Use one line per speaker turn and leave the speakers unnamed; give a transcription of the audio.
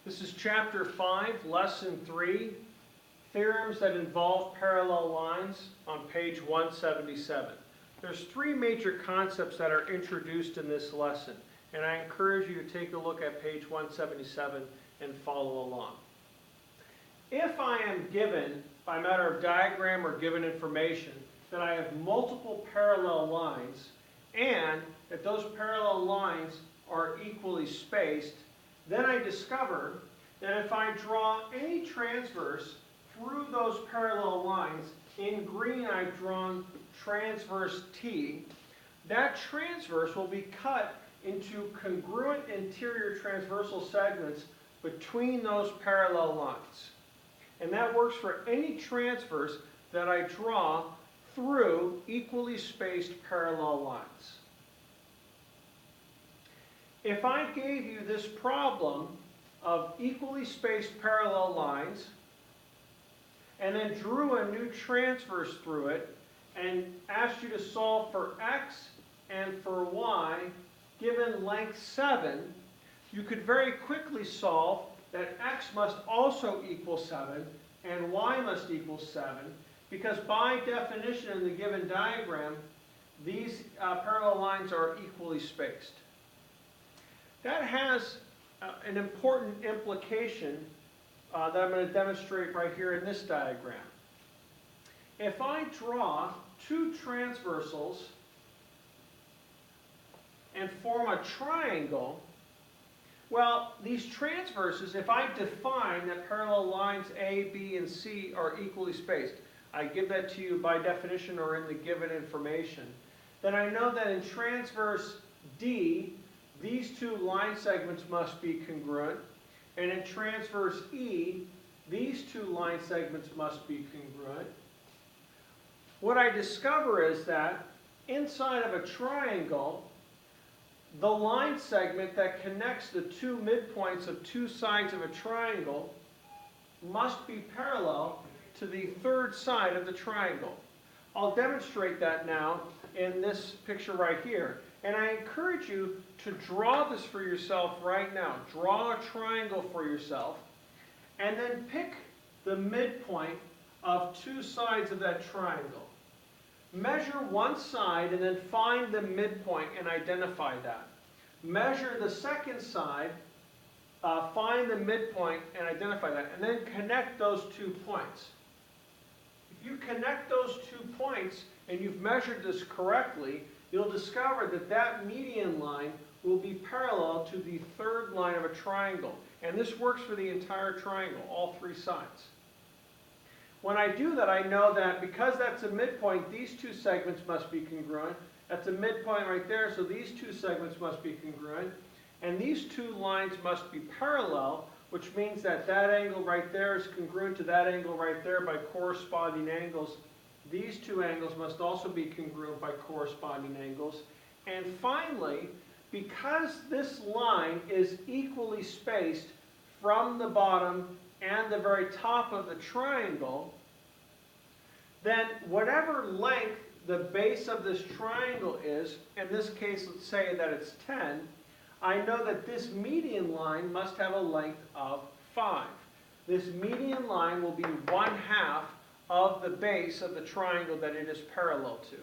This is Chapter 5, Lesson 3, Theorems that involve parallel lines on page 177. There's three major concepts that are introduced in this lesson, and I encourage you to take a look at page 177 and follow along. If I am given, by matter of diagram or given information, that I have multiple parallel lines, and that those parallel lines are equally spaced, then I discover that if I draw any transverse through those parallel lines, in green I've drawn transverse T, that transverse will be cut into congruent interior transversal segments between those parallel lines. And that works for any transverse that I draw through equally spaced parallel lines. If I gave you this problem of equally spaced parallel lines and then drew a new transverse through it and asked you to solve for x and for y given length 7, you could very quickly solve that x must also equal 7 and y must equal 7, because by definition in the given diagram, these parallel lines are equally spaced. That has an important implication that I'm going to demonstrate right here in this diagram. If I draw two transversals and form a triangle, well, these transverses, if I define that parallel lines A, B, and C are equally spaced, I give that to you by definition or in the given information, then I know that in transverse D, these two line segments must be congruent, and in transverse E, these two line segments must be congruent. What I discover is that inside of a triangle, the line segment that connects the two midpoints of two sides of a triangle must be parallel to the third side of the triangle. I'll demonstrate that now in this picture right here. And I encourage you to draw this for yourself right now. Draw a triangle for yourself, and then pick the midpoint of two sides of that triangle. Measure one side and then find the midpoint and identify that. Measure the second side, find the midpoint and identify that, and then connect those 2 points. If you connect those 2 points and you've measured this correctly, you'll discover that that median line will be parallel to the third line of a triangle. And this works for the entire triangle, all 3 sides. When I do that, I know that because that's a midpoint, these 2 segments must be congruent. That's a midpoint right there, so these 2 segments must be congruent. And these 2 lines must be parallel, which means that that angle right there is congruent to that angle right there by corresponding angles. These 2 angles must also be congruent by corresponding angles. And finally, because this line is equally spaced from the bottom and the very top of the triangle, then whatever length the base of this triangle is, in this case let's say that it's 10, I know that this median line must have a length of 5. This median line will be 1/2 of the base of the triangle that it is parallel to.